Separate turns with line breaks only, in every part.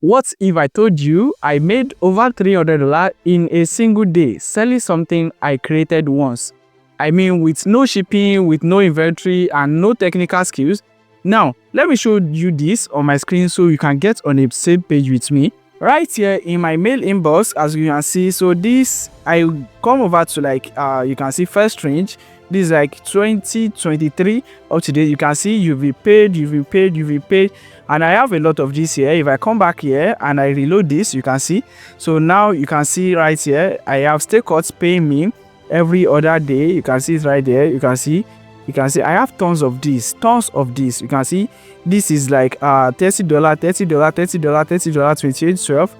What if I told you I made over $300 in a single day selling something I created once? I mean, with no shipping, with no inventory, and no technical skills. Now, let me show you this on my screen so you can get on the same page with me. Right here in my mail inbox, as you can see, so this, I come over to like, you can see first range. This is like 2023 up to date. You can see you've been paid, and I have a lot of this here. If I come back here and I reload this, you can see. So now you can see right here, I have Stay Cuts paying me every other day. You can see it right there. You can see I have tons of this. You can see this is like $30, $30, 28, 12,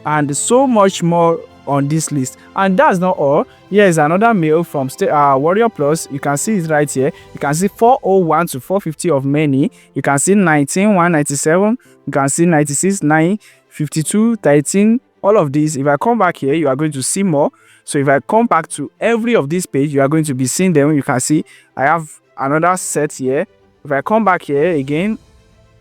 and so much more on this list. And that's not all. Here is another mail from Warrior Plus. You can see it right here. You can see 401 to 450 of many. You can see 19, 197. You can see 96, 9, 52, 13. All of these. If I come back here, you are going to see more. So if I come back to every of this page, you are going to be seeing them. You can see I have another set here. If I come back here again,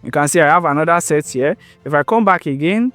you can see I have another set here. If I come back again,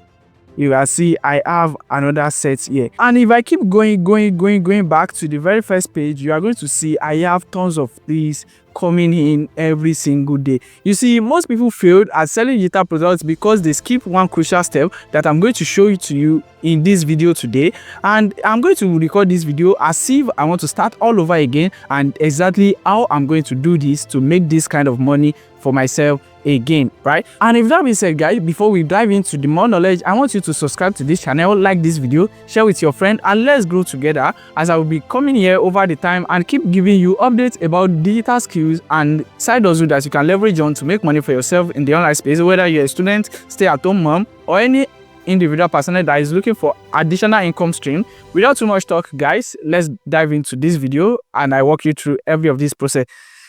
you will see I have another set here. And if I keep going back to the very first page, you are going to see I have tons of these coming in every single day. You see, most people failed at selling digital products because they skip one crucial step that I'm going to show you to you in this video today. And I'm going to record this video as if I want to start all over again, and exactly how I'm going to do this to make this kind of money for myself again, right? And if that being said, guys, before we dive into the more knowledge, I want you to subscribe to this channel, like this video, share with your friend, and let's grow together, as I will be coming here over the time and keep giving you updates about digital skills and side hustle that you can leverage on to make money for yourself in the online space, whether you're a student, stay-at-home mom, or any individual person that is looking for additional income stream. Without too much talk, guys, let's dive into this video and I walk you through every of this process.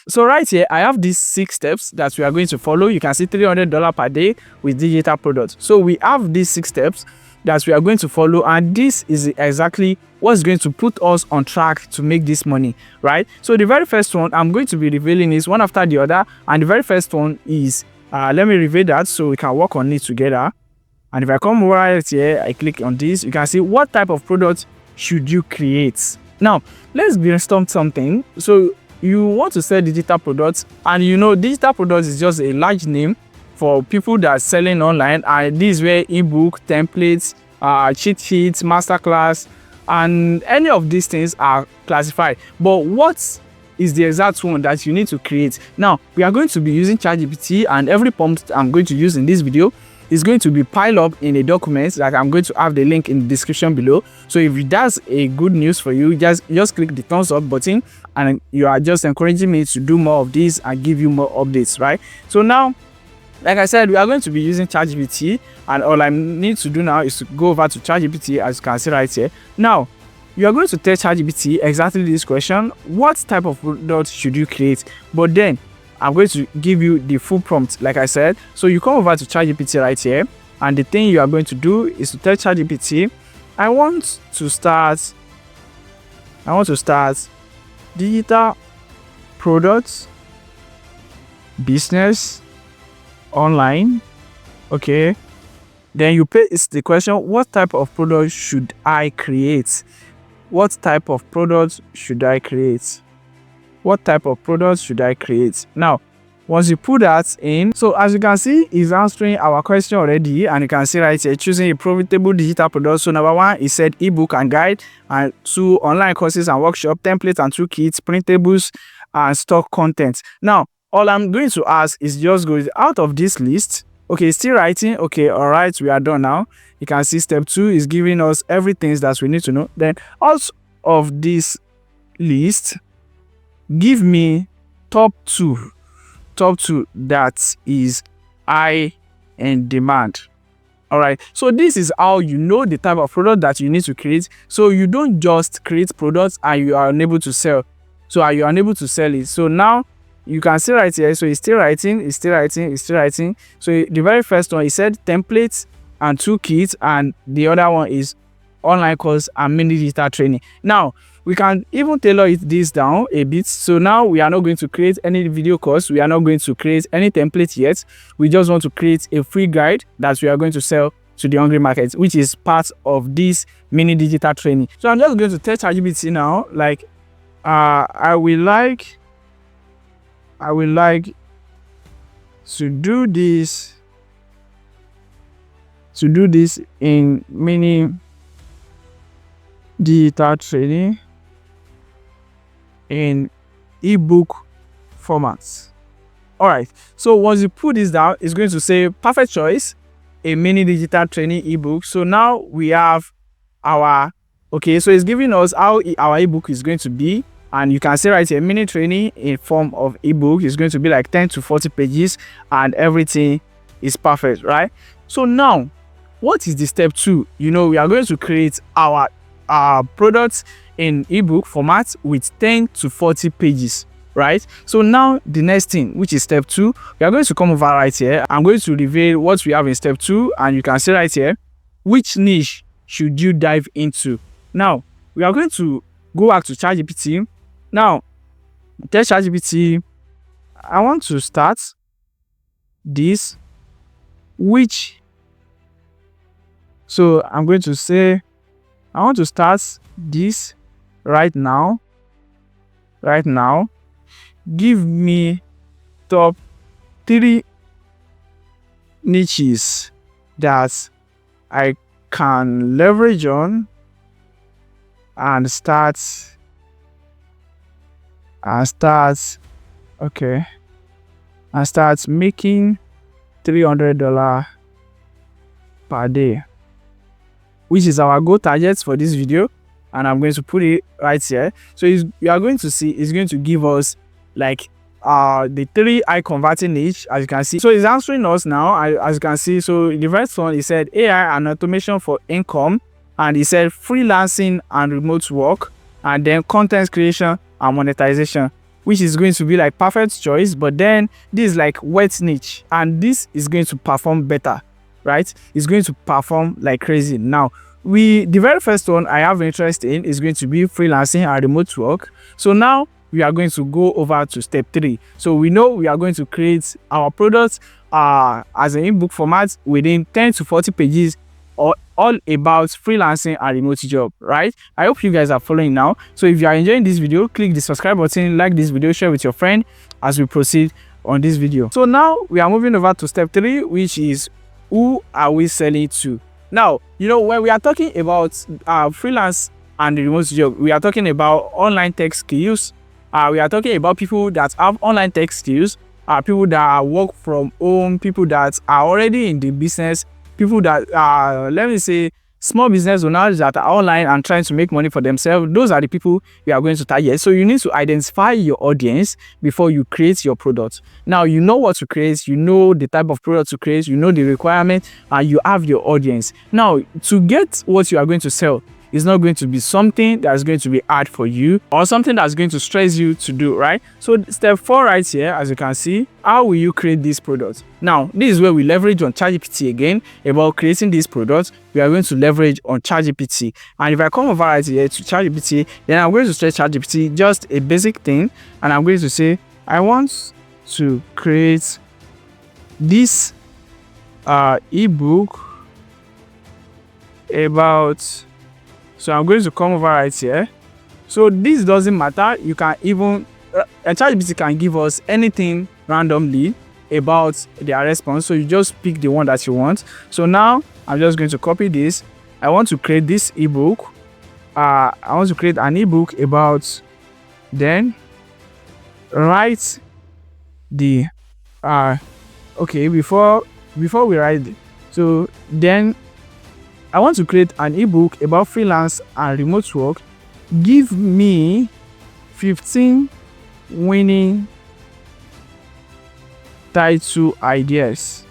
So right here, I have these 6 steps that we are going to follow. You can see $300 per day with digital products. So we have these 6 steps that we are going to follow, and this is exactly what's going to put us on track to make this money, right? So the very first one I'm going to be revealing is one after the other, and the very first one is, let me reveal that so we can work on it together. And if I come right here, I click on this, you can see what type of product should you create. Now, let's brainstorm something. So you want to sell digital products, and you know digital products is just a large name for people that are selling online, and this is where ebook, templates, cheat sheets, masterclass, and any of these things are classified. But what is the exact one that you need to create? Now, we are going to be using ChatGPT, and every prompt I'm going to use in this video is going to be piled up in a document that I'm going to have the link in the description below. So if that's a good news for you, just click the thumbs up button, and you are just encouraging me to do more of this and give you more updates, right? So now, like I said, we are going to be using ChatGPT, and all I need to do now is to go over to ChatGPT, as you can see right here. Now, you are going to tell ChatGPT exactly this question: what type of product should you create? But then I'm going to give you the full prompt, like I said. So you come over to ChatGPT right here, and the thing you are going to do is to tell ChatGPT, I want to start digital products business online. Okay, then you paste the question, what type of product should I create? What type of product should I create? What type of products should I create? Now, once you put that in, so as you can see, it's answering our question already, and you can see right here, choosing a profitable digital product. So number 1, it said ebook and guide, and 2, online courses and workshop, templates and toolkits, printables, and stock content. Now, all I'm going to ask is just go out of this list. Okay, still writing. Okay, all right, we are done now. You can see step 2 is giving us everything that we need to know. Then out of this list, give me top two that is high in demand. All right, so this is how you know the type of product that you need to create. So you don't just create products and you are unable to sell. So you are unable to sell it. So now you can see right here, so it's still writing. So the very first one, it said templates and toolkits, and the other one is online course and mini digital training. Now we can even tailor this down a bit. So now we are not going to create any video course, we are not going to create any template yet. We just want to create a free guide that we are going to sell to the hungry market, which is part of this mini digital training. So I'm just going to tell ChatGPT now, like, I will like to do this in mini digital training in ebook formats. All right, so once you put this down, it's going to say perfect choice, a mini digital training ebook. So now we have our, okay, so it's giving us how our ebook is going to be. And you can see right here, mini training in form of ebook is going to be like 10 to 40 pages and everything is perfect, right? So now, what is the step 2? You know, we are going to create our products in ebook format with 10 to 40 pages, right? So now the next thing, which is step 2, we are going to come over right here. I'm going to reveal what we have in step 2, and you can see right here, which niche should you dive into? Now, we are going to go back to ChatGPT. Now, tell ChatGPT, I want to start this, so I'm going to say, I want to start this right now. Give me top 3 niches that I can leverage on and start making $300 per day, which is our goal target for this video. And I'm going to put it right here. So you are going to see it's going to give us like the 3 high converting niche, as you can see. So it's answering us now, as you can see. So the first one, it said AI and automation for income, and it said freelancing and remote work, and then content creation and monetization, which is going to be like perfect choice. But then this is like wet niche, and this is going to perform better, right? It's going to perform like crazy. Now, the very first one I have interest in is going to be freelancing and remote work. So now we are going to go over to step 3. So we know we are going to create our products as an ebook format within 10 to 40 pages, all about freelancing and remote job, right? I hope you guys are following now. So if you are enjoying this video, click the subscribe button, like this video, share with your friend as we proceed on this video. So now we are moving over to step 3, which is who are we selling to? Now, you know, when we are talking about freelance and remote job, we are talking about online tech skills. We are talking about people that have online tech skills, people that work from home, people that are already in the business, people that let me say small business owners that are online and trying to make money for themselves. Those are the people we are going to target. So you need to identify your audience before you create your product. Now you know what to create, you know the type of product to create, you know the requirement, and you have your audience. Now, to get what you are going to sell, it's not going to be something that's going to be hard for you or something that's going to stress you to do, right? So step 4 right here, as you can see, how will you create this product? Now, this is where we leverage on ChatGPT again about creating this product. We are going to leverage on ChatGPT. And if I come over right here to ChatGPT, then I'm going to stretch ChatGPT just a basic thing. And I'm going to say, I want to create this ebook about... So I'm going to come over right here. So this doesn't matter. You can even, ChatGPT can give us anything randomly about their response. So you just pick the one that you want. So now I'm just going to copy this. I want to create this ebook. I want to create an ebook about, then write the, okay, before we write, so then I want to create an ebook about freelance and remote work. Give me 15 winning title ideas.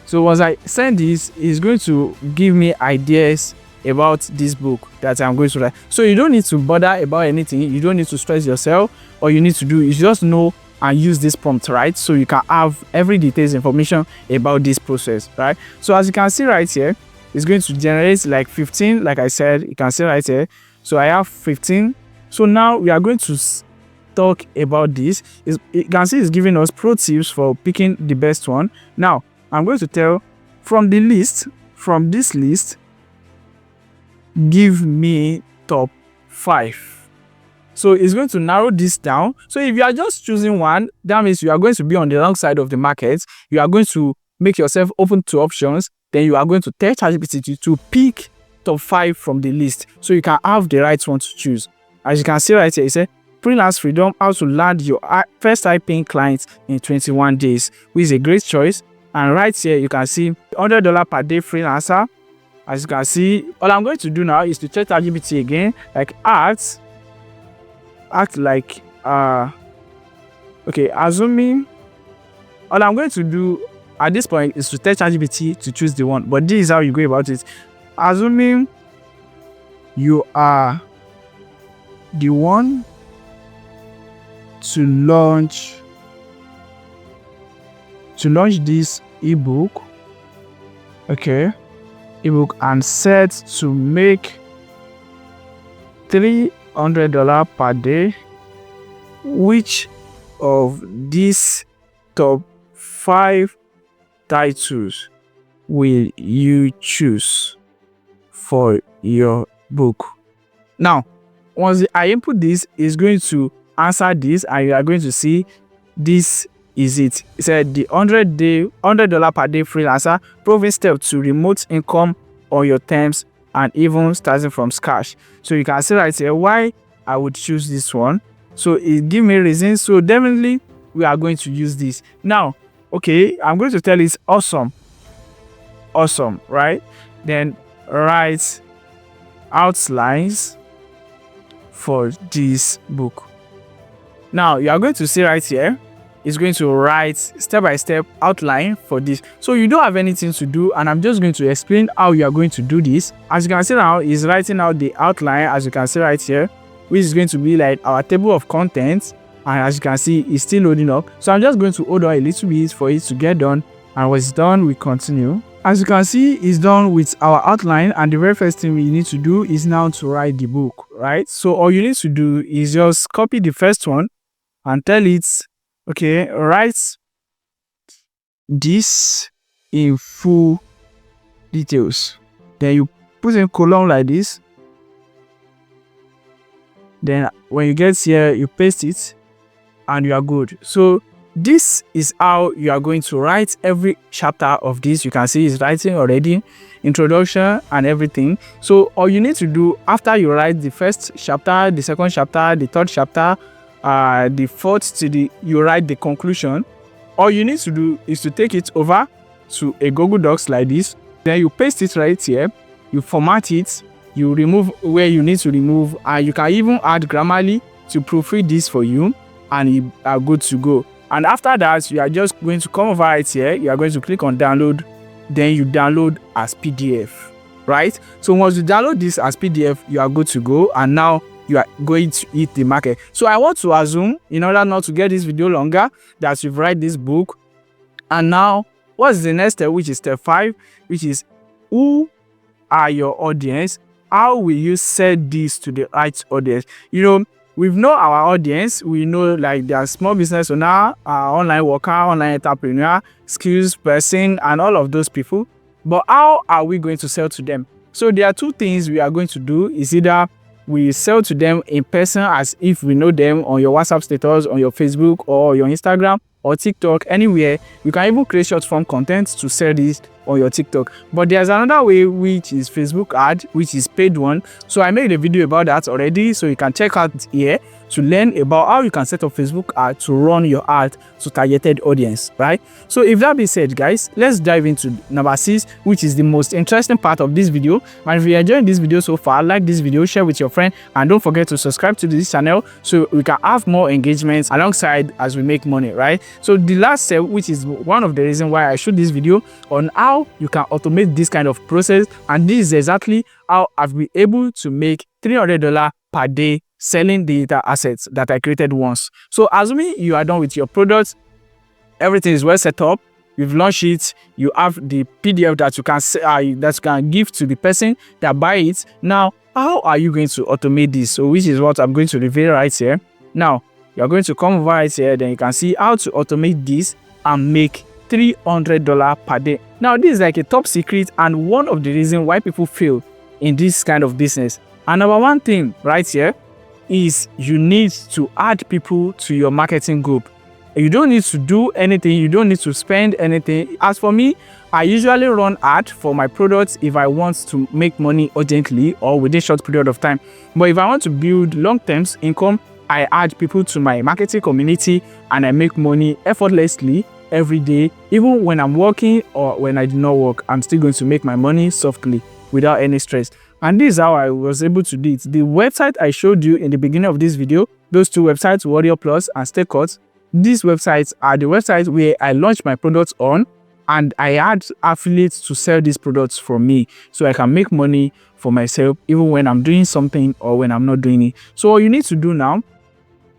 So once I send this, it's going to give me ideas about this book that I'm going to write. So you don't need to bother about anything. You don't need to stress yourself. All you need to do is just know and use this prompt, right? So you can have every details information about this process, right? So as you can see right here, it's going to generate like 15, like I said, you can see right here. So I have 15. So now we are going to talk about this. You can see it's giving us pro tips for picking the best one. Now I'm going to tell from the list from this list, give me top 5. So it's going to narrow this down. So if you are just choosing one, that means you are going to be on the wrong side of the market. You are going to make yourself open to options. Then you are going to tell ChatGPT to pick top 5 from the list, so you can have the right one to choose. As you can see right here, it says freelance freedom, how to land your first high-paying client in 21 days, which is a great choice. And right here, you can see $100 per day freelancer. As you can see, all I'm going to do now is to check ChatGPT again, like act like okay, assuming all I'm going to do at this point is to tell ChatGPT to choose the one, but this is how you go about it. Assuming you are the one to launch this ebook, okay, ebook, and set to make $300 per day, which of these top 5 titles will you choose for your book? Now, once I input this, it's going to answer this, and you are going to see this is it. It said the $100 per day freelancer, proven step to remote income on your terms and even starting from scratch. So you can see right here why I would choose this one. So it give me reasons. So definitely we are going to use this. Now, okay, I'm going to tell it's awesome, right? Then write outlines for this book. Now you are going to see right here, it's going to write step-by-step outline for this. So you don't have anything to do, and I'm just going to explain how you are going to do this. As you can see now, it's writing out the outline, as you can see right here, which is going to be like our table of contents. And as you can see, it's still loading up. So I'm just going to hold on a little bit for it to get done, and when it's done, we continue. As you can see, it's done with our outline, and the very first thing we need to do is now to write the book, right? So all you need to do is just copy the first one and tell it, okay, write this in full details. Then you put in column like this. Then when you get here, you paste it, and you are good. So this is how you are going to write every chapter of this. You can see it's writing already, introduction and everything. So all you need to do after you write the first chapter, the second chapter, the third chapter, the fourth you write the conclusion. All you need to do is to take it over to a Google Docs like this. Then you paste it right here, you format it, you remove where you need to remove, and you can even add Grammarly to proofread this for you, and you are good to go. And after that, you are just going to come over right here, you are going to click on download, then you download as PDF, right? So once you download this as PDF, you are good to go, and now you are going to hit the market. So I want to assume, in order not to get this video longer, that you've read this book. And now, what's the next step, which is step 5, which is who are your audience? How will you set this to the right audience? You know, we know our audience. We know like they are small business owner, online worker, online entrepreneur, skills person, and all of those people. But how are we going to sell to them? So there are two things we are going to do. Is either we sell to them in person, as if we know them, on your WhatsApp status, on your Facebook or your Instagram or TikTok, anywhere. You can even create short form content to sell this on your TikTok. But there's another way, which is Facebook ad, which is paid one. So I made a video about that already, so you can check out here to learn about how you can set up Facebook ad to run your ad to targeted audience, right? So if that being said, guys, let's dive into number 6, which is the most interesting part of this video. And if you're enjoying this video so far, like this video, share with your friend, and don't forget to subscribe to this channel so we can have more engagements alongside as we make money, right? So the last step, which is one of the reasons why I shoot this video on how you can automate this kind of process, and this is exactly how I've been able to make $300 per day selling digital assets that I created once. So assuming you are done with your product, everything is well set up, you've launched it, you have the PDF that you can give to the person that buy it. Now, how are you going to automate this? So which is what I'm going to reveal right here. Now, you're going to come over right here, then you can see how to automate this and make $300 per day. Now, this is like a top secret and one of the reasons why people fail in this kind of business. And number one thing right here is you need to add people to your marketing group. You don't need to do anything. You don't need to spend anything. As for me, I usually run ad for my products if I want to make money urgently or within a short period of time. But if I want to build long-term income, I add people to my marketing community and I make money effortlessly every day. Even when I'm working or when I do not work, I'm still going to make my money softly without any stress. And this is how I was able to do it. The website I showed you in the beginning of this video, those two websites, Warrior Plus and Stay Cut, these websites are the websites where I launch my products on and I add affiliates to sell these products for me so I can make money for myself even when I'm doing something or when I'm not doing it. So all you need to do now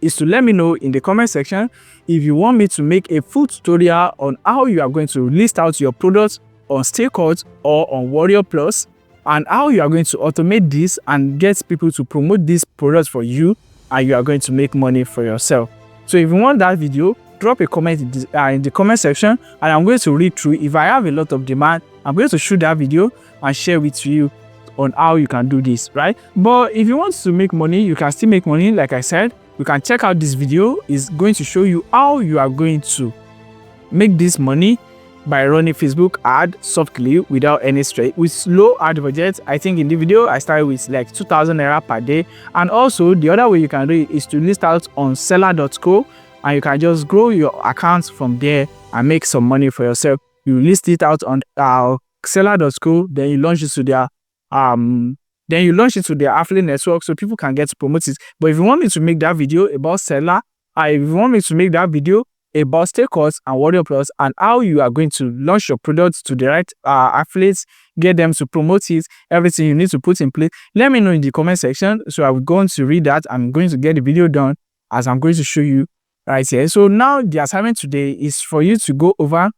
is to let me know in the comment section if you want me to make a full tutorial on how you are going to list out your products on Stay Cut or on Warrior Plus, and how you are going to automate this and get people to promote these products for you, and you are going to make money for yourself. So if you want that video, drop a comment in the comment section and I'm going to read through. If I have a lot of demand, I'm going to shoot that video and share with you on how you can do this, right? But if you want to make money, you can still make money. Like I said, you can check out this video. It's going to show you how you are going to make this money by running Facebook ad softly without any stress with low ad budget. I think in the video I started with like 2,000 naira per day. And also the other way you can do it is to list out on seller.co and you can just grow your accounts from there and make some money for yourself. You list it out on seller.co, then you launch it to their affiliate network so people can get to promote it. But if you want me to make that video about seller, if you want me to make that video about Stay Cut and Warrior Plus and how you are going to launch your products to the right affiliates, get them to promote it, everything you need to put in place, let me know in the comment section. So I will go on to read that. I'm going to get the video done as I'm going to show you right here. So now the assignment today is for you to go over,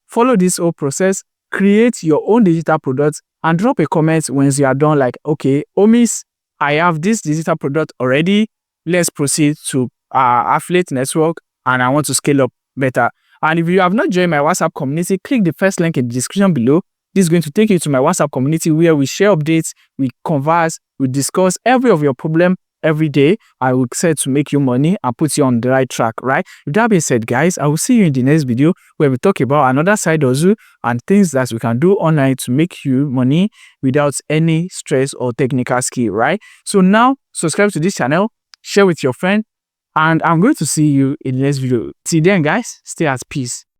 follow this whole process, create your own digital products and drop a comment once you are done, like, okay, Omis, I have this digital product already. Let's proceed to affiliate network and I want to scale up better. And if you have not joined my WhatsApp community, click the first link in the description below. This is going to take you to my WhatsApp community where we share updates, we converse, we discuss every of your problem every day. I will set to make you money and put you on the right track, right? With that being said, guys, I will see you in the next video where we talk about another side hustle and things that we can do online to make you money without any stress or technical skill, right? So now, subscribe to this channel, share with your friend, and I'm going to see you in the next video. Till then, guys, stay at peace.